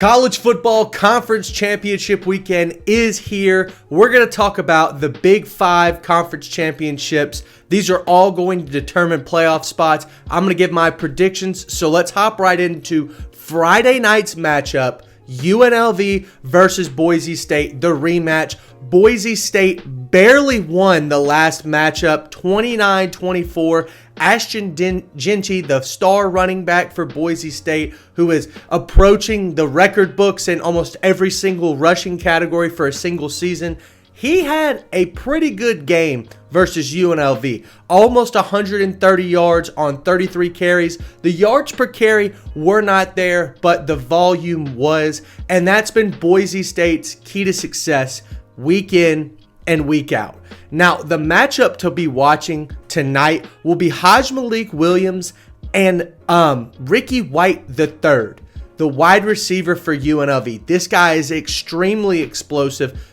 College football conference championship weekend is here. We're going to talk about the Big Five conference championships. These are all going to determine playoff spots. I'm going to give my predictions. So let's hop right into Friday night's matchup. UNLV versus Boise State, the rematch. Boise State barely won the last matchup, 29-24. Ashton Jeanty, the star running back for Boise State, who is approaching the record books in almost every single rushing category for a single season, he had a pretty good game versus UNLV. Almost 130 yards on 33 carries. The yards per carry were not there, but the volume was. And that's been Boise State's key to success week in and week out. Now, the matchup to be watching tonight will be Hajj-Malik Williams and Ricky White III, the wide receiver for UNLV. This guy is extremely explosive.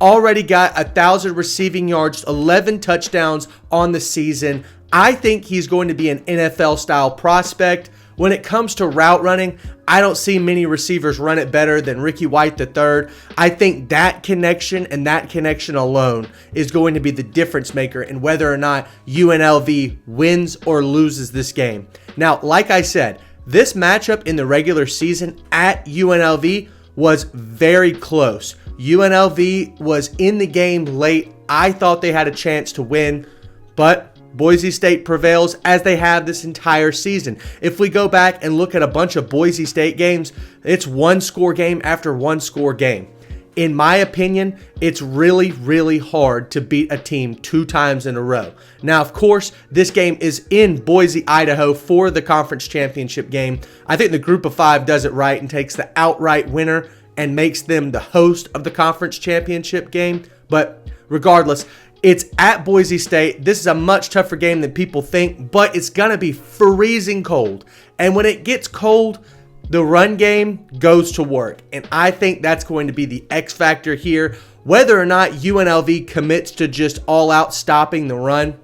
Already got 1,000 receiving yards, 11 touchdowns on the season. I think he's going to be an NFL-style prospect. When it comes to route running, I don't see many receivers run it better than Ricky White III. I think that connection and that connection alone is going to be the difference maker in whether or not UNLV wins or loses this game. Now, like I said, this matchup in the regular season at UNLV was very close. UNLV was in the game late. I thought they had a chance to win, but Boise State prevails as they have this entire season. If we go back and look at a bunch of Boise State games, it's one-score game after one-score game. In my opinion, it's really, really hard to beat a team 2 times in a row. Now, of course, this game is in Boise, Idaho for the conference championship game. I think the group of 5 does it right and takes the outright winner and makes them the host of the conference championship game. But regardless, it's at Boise State. This is a much tougher game than people think, but it's going to be freezing cold. And when it gets cold, the run game goes to work. And I think that's going to be the X factor here. Whether or not UNLV commits to just all out stopping the run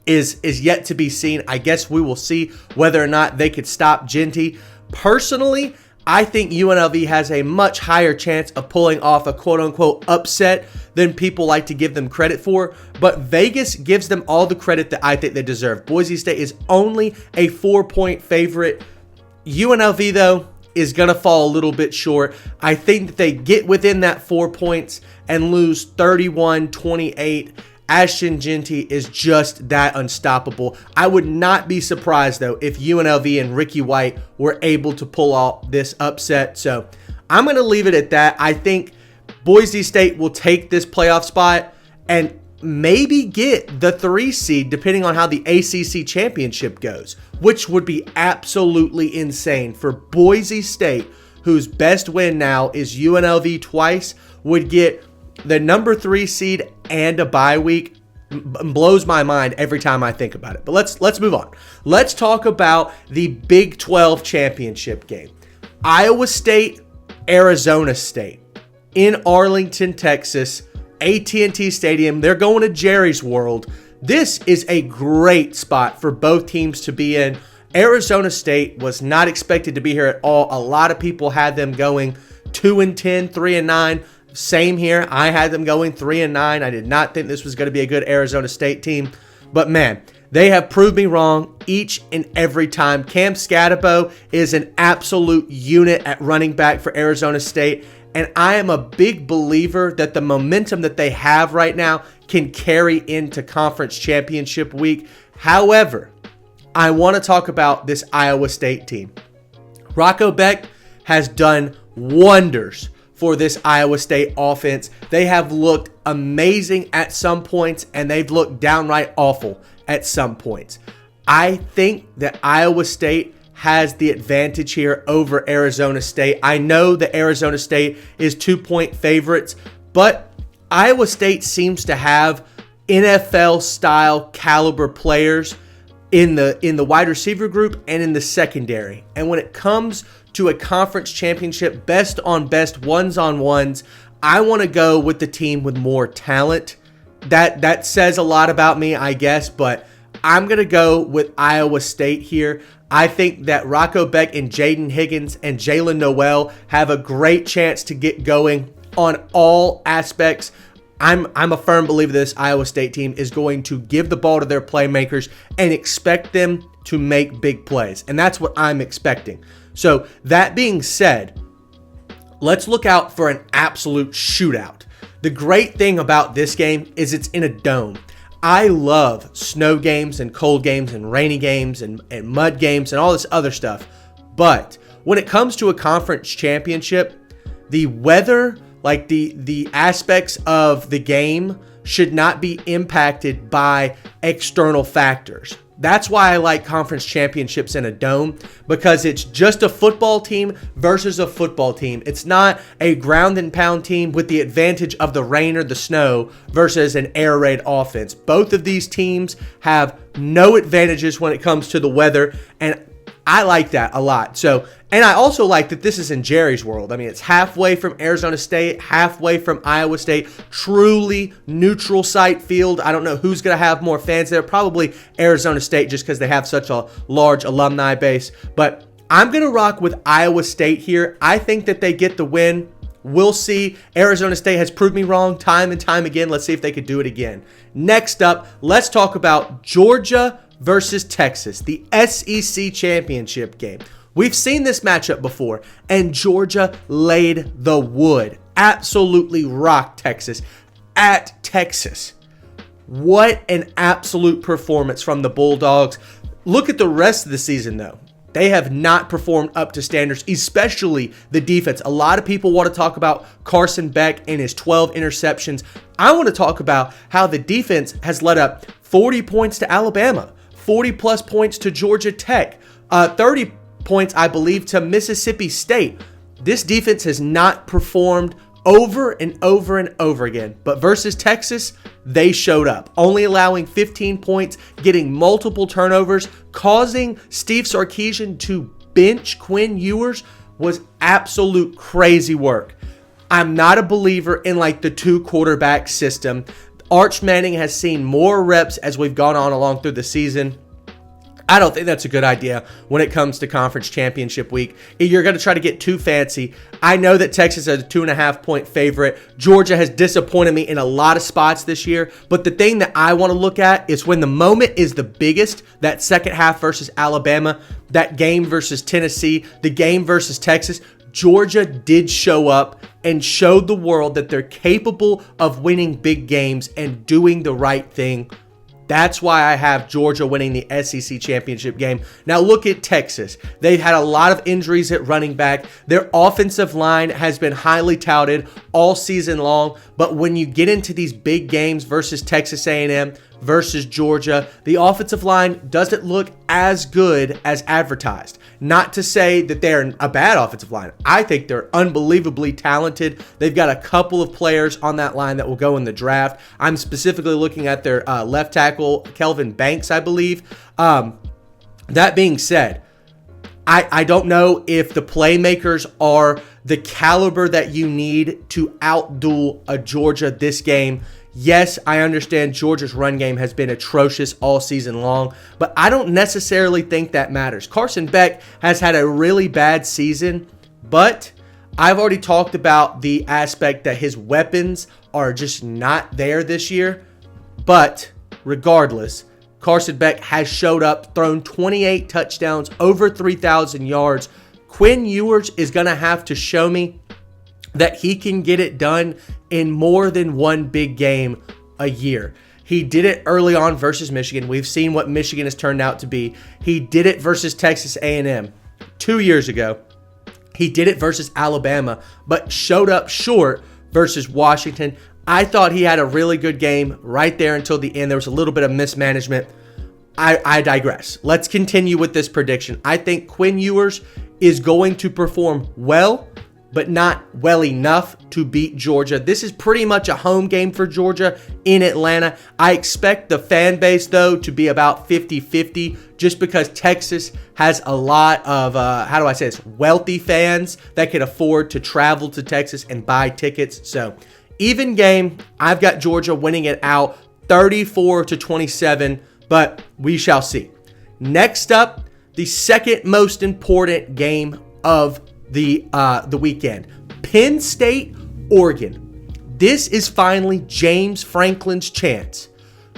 is yet to be seen. I guess we will see whether or not they could stop Jeanty. Personally, I think UNLV has a much higher chance of pulling off a quote-unquote upset than people like to give them credit for, but Vegas gives them all the credit that I think they deserve. Boise State is only a 4-point favorite. UNLV, though, is going to fall a little bit short. I think that they get within that 4 points and lose 31-28. Ashton Jeanty is just that unstoppable. I would not be surprised, though, if UNLV and Ricky White were able to pull off this upset. So I'm going to leave it at that. I think Boise State will take this playoff spot and maybe get the 3 seed, depending on how the ACC championship goes, which would be absolutely insane for Boise State, whose best win now is UNLV twice, would get the number 3 seed and a bye week. Blows my mind every time I think about it. But let's move on. Let's talk about the Big 12 championship game. Iowa State, Arizona State in Arlington, Texas, AT&T Stadium. They're going to Jerry's World. This is a great spot for both teams to be in. Arizona State was not expected to be here at all. A lot of people had them going 2-10, 3-9. Same here. I had them going 3-9. I did not think this was going to be a good Arizona State team. But man, they have proved me wrong each and every time. Cam Scatabo is an absolute unit at running back for Arizona State. And I am a big believer that the momentum that they have right now can carry into conference championship week. However, I want to talk about this Iowa State team. Rocco Becht has done wonders for this Iowa State offense. They have looked amazing at some points, and they've looked downright awful at some points. I think that Iowa State has the advantage here over Arizona State. I know that Arizona State is 2-point favorites, but Iowa State seems to have NFL-style caliber players in the wide receiver group and in the secondary. And when it comes to a conference championship, best on best, ones-on-ones, I want to go with the team with more talent. That says a lot about me, I guess, but I'm going to go with Iowa State here. I think that Rocco Beck and Jaden Higgins and Jalen Noel have a great chance to get going on all aspects. I'm a firm believer this Iowa State team is going to give the ball to their playmakers and expect them to make big plays. And that's what I'm expecting. So that being said, let's look out for an absolute shootout. The great thing about this game is it's in a dome. I love snow games and cold games and rainy games and mud games and all this other stuff. But when it comes to a conference championship, the weather, like the aspects of the game, should not be impacted by external factors. That's why I like conference championships in a dome, because it's just a football team versus a football team. It's not a ground and pound team with the advantage of the rain or the snow versus an air raid offense. Both of these teams have no advantages when it comes to the weather, and I like that a lot. And I also like that this is in Jerry's World. I mean, it's halfway from Arizona State, halfway from Iowa State. Truly neutral site field. I don't know who's going to have more fans there. Probably Arizona State, just because they have such a large alumni base. But I'm going to rock with Iowa State here. I think that they get the win. We'll see. Arizona State has proved me wrong time and time again. Let's see if they could do it again. Next up, let's talk about Georgia versus Texas, the SEC championship game. We've seen this matchup before, and Georgia laid the wood. Absolutely rocked Texas at Texas. What an absolute performance from the Bulldogs. Look at the rest of the season, though. They have not performed up to standards, especially the defense. A lot of people want to talk about Carson Beck and his 12 interceptions. I want to talk about how the defense has let up 40 points to Alabama, 40-plus points to Georgia Tech, 30 points, I believe, to Mississippi State. This defense has not performed over and over and over again. But versus Texas, they showed up, only allowing 15 points, getting multiple turnovers, causing Steve Sarkisian to bench Quinn Ewers was absolute crazy work. I'm not a believer in like the two quarterback system. Arch Manning has seen more reps as we've gone on along through the season. I don't think that's a good idea when it comes to conference championship week. You're going to try to get too fancy. I know that Texas is a 2.5-point favorite. Georgia has disappointed me in a lot of spots this year. But the thing that I want to look at is when the moment is the biggest, that second half versus Alabama, that game versus Tennessee, the game versus Texas, Georgia did show up and showed the world that they're capable of winning big games and doing the right thing. That's why I have Georgia winning the SEC championship game. Now look at Texas. They've had a lot of injuries at running back. Their offensive line has been highly touted all season long. But when you get into these big games versus Texas A&M, versus Georgia, the offensive line doesn't look as good as advertised. Not to say that they're a bad offensive line. I think they're unbelievably talented. They've got a couple of players on that line that will go in the draft. I'm specifically looking at their left tackle, Kelvin Banks, I believe. That being said, I don't know if the playmakers are the caliber that you need to outduel a Georgia this game. Yes, I understand Georgia's run game has been atrocious all season long, but I don't necessarily think that matters. Carson Beck has had a really bad season, but I've already talked about the aspect that his weapons are just not there this year. But regardless, Carson Beck has showed up, thrown 28 touchdowns, over 3,000 yards. Quinn Ewers is going to have to show me that he can get it done in more than one big game a year. He did it early on versus Michigan. We've seen what Michigan has turned out to be. He did it versus Texas A&M 2 years ago. He did it versus Alabama, but showed up short versus Washington. I thought he had a really good game right there until the end. There was a little bit of mismanagement. I digress. Let's continue with this prediction. I think Quinn Ewers is going to perform well, but not well enough to beat Georgia. This is pretty much a home game for Georgia in Atlanta. I expect the fan base, though, to be about 50-50 just because Texas has a lot of, wealthy fans that can afford to travel to Texas and buy tickets. So, even game, I've got Georgia winning it out 34-27 but we shall see. Next up, the second most important game of the weekend. Penn State, Oregon. This is finally James Franklin's chance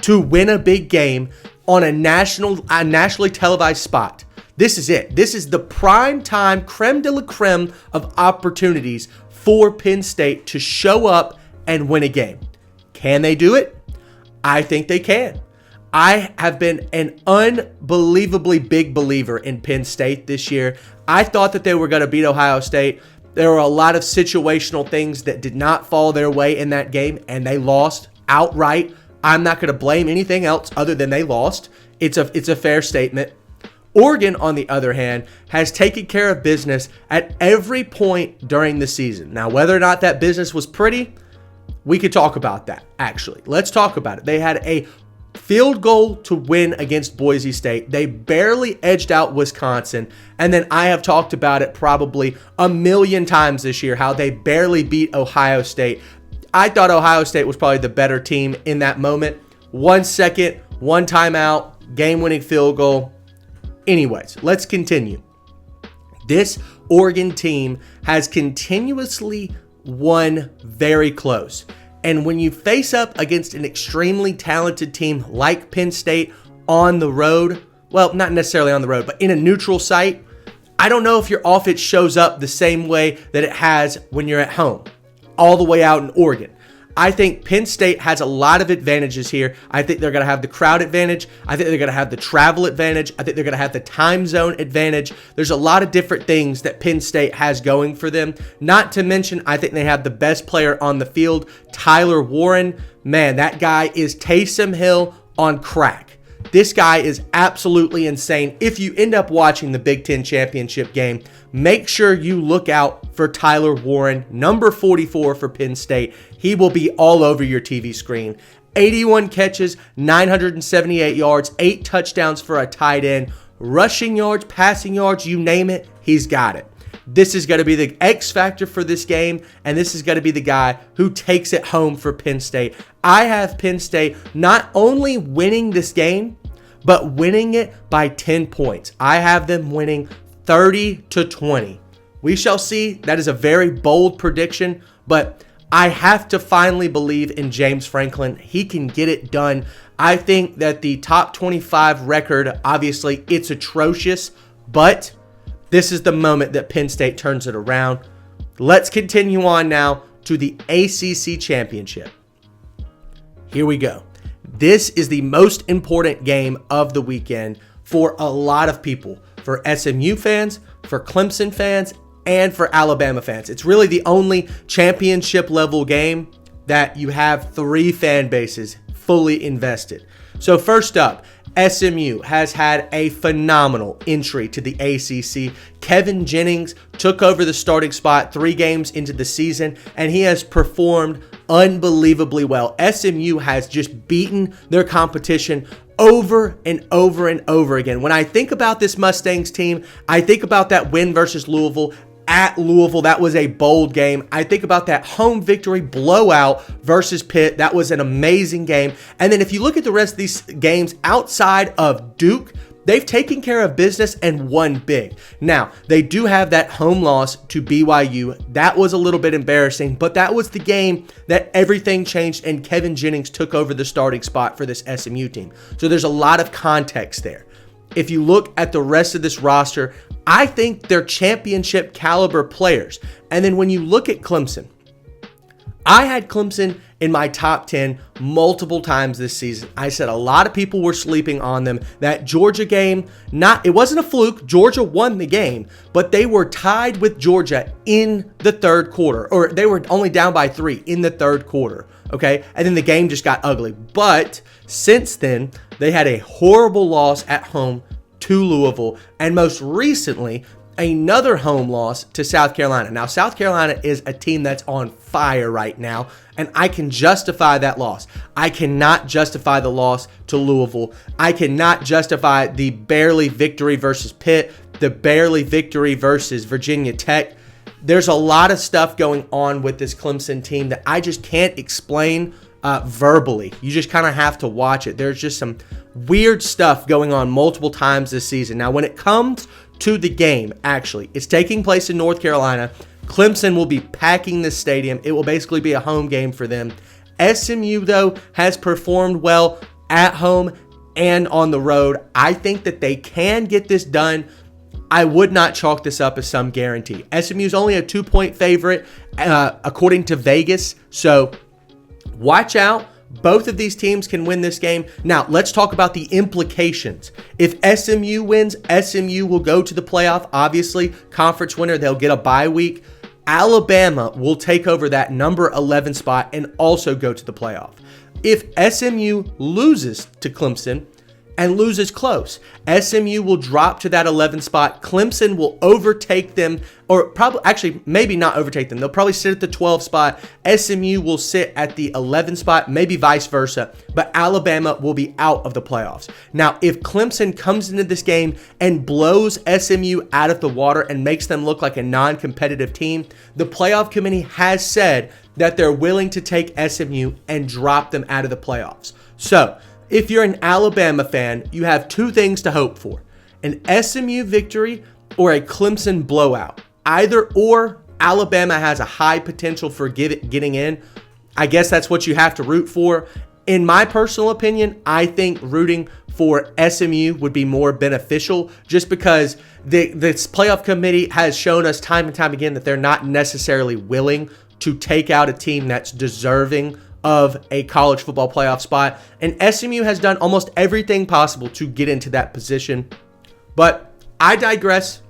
to win a big game on a nationally televised spot. This is it. This is the prime time creme de la creme of opportunities for Penn State to show up and win a game. Can they do it? I think they can. I have been an unbelievably big believer in Penn State this year. I thought that they were going to beat Ohio State. There were a lot of situational things that did not fall their way in that game, and they lost outright. I'm not going to blame anything else other than they lost. It's a fair statement. Oregon, on the other hand, has taken care of business at every point during the season. Now, whether or not that business was pretty, we could talk about that, actually. Let's talk about it. They had a field goal to win against Boise State. They barely edged out Wisconsin. And then I have talked about it probably a million times this year, how they barely beat Ohio State. I thought Ohio State was probably the better team in that moment. 1 second, one timeout, game-winning field goal. Anyways, let's continue. This Oregon team has continuously won very close. And when you face up against an extremely talented team like Penn State on the road, well, not necessarily on the road, but in a neutral site, I don't know if your offense shows up the same way that it has when you're at home, all the way out in Oregon. I think Penn State has a lot of advantages here. I think they're going to have the crowd advantage. I think they're going to have the travel advantage. I think they're going to have the time zone advantage. There's a lot of different things that Penn State has going for them. Not to mention, I think they have the best player on the field, Tyler Warren. Man, that guy is Taysom Hill on crack. This guy is absolutely insane. If you end up watching the Big Ten Championship game, make sure you look out for Tyler Warren, number 44 for Penn State. He will be all over your TV screen. 81 catches, 978 yards, 8 touchdowns for a tight end. Rushing yards, passing yards, you name it, he's got it. This is going to be the X factor for this game, and this is going to be the guy who takes it home for Penn State. I have Penn State not only winning this game, but winning it by 10 points. I have them winning 30-20. We shall see. That is a very bold prediction, but I have to finally believe in James Franklin. He can get it done. I think that the top 25 record, obviously, it's atrocious, but this is the moment that Penn State turns it around. Let's continue on now to the ACC Championship. Here we go. This is the most important game of the weekend for a lot of people, for SMU fans, for Clemson fans, and for Alabama fans. It's really the only championship level game that you have 3 fan bases fully invested. So first up, SMU has had a phenomenal entry to the ACC. Kevin Jennings took over the starting spot 3 games into the season, and he has performed unbelievably well. SMU has just beaten their competition over and over and over again. When I think about this Mustangs team, I think about that win versus Louisville. At Louisville, that was a bold game. I think about that home victory blowout versus Pitt. That was an amazing game. And then if you look at the rest of these games outside of Duke, they've taken care of business and won big. Now, they do have that home loss to BYU. That was a little bit embarrassing, but that was the game that everything changed and Kevin Jennings took over the starting spot for this SMU team. So there's a lot of context there. If you look at the rest of this roster, I think they're championship caliber players. And then when you look at Clemson, I had Clemson in my top 10 multiple times this season. I said a lot of people were sleeping on them. That Georgia game, it wasn't a fluke. Georgia won the game, but they were tied with Georgia in the third quarter, or they were only down by 3 in the third quarter. Okay. And then the game just got ugly. But since then, they had a horrible loss at home to Louisville, and most recently, another home loss to South Carolina. Now, South Carolina is a team that's on fire right now, and I can justify that loss. I cannot justify the loss to Louisville. I cannot justify the barely victory versus Pitt, the barely victory versus Virginia Tech. There's a lot of stuff going on with this Clemson team that I just can't explain verbally. You just kind of have to watch it. There's just some weird stuff going on multiple times this season. Now, when it comes to the game, actually, it's taking place in North Carolina. Clemson will be packing this stadium. It will basically be a home game for them. SMU, though, has performed well at home and on the road. I think that they can get this done. I would not chalk this up as some guarantee. SMU is only a 2-point favorite according to Vegas, so watch out. Both of these teams can win this game. Now, let's talk about the implications. If SMU wins, SMU will go to the playoff. Obviously, conference winner, they'll get a bye week. Alabama will take over that number 11 spot and also go to the playoff. If SMU loses to Clemson and loses close, SMU will drop to that 11 spot. Clemson will overtake them, or probably, actually, maybe not overtake them. They'll probably sit at the 12 spot. SMU will sit at the 11 spot, maybe vice versa, but Alabama will be out of the playoffs. Now, if Clemson comes into this game and blows SMU out of the water and makes them look like a non-competitive team, the playoff committee has said that they're willing to take SMU and drop them out of the playoffs. So, if you're an Alabama fan, you have two things to hope for: an SMU victory or a Clemson blowout. Either or, Alabama has a high potential for getting in. I guess that's what you have to root for. In my personal opinion, I think rooting for SMU would be more beneficial, just because this playoff committee has shown us time and time again that they're not necessarily willing to take out a team that's deserving of a college football playoff spot. And SMU has done almost everything possible to get into that position. But I digress.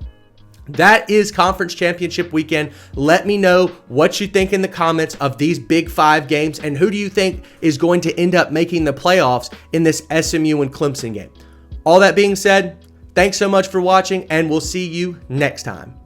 That is conference championship weekend. Let me know what you think in the comments of these Big 5 games, and who do you think is going to end up making the playoffs in this SMU and Clemson game. All that being said, thanks so much for watching, and we'll see you next time.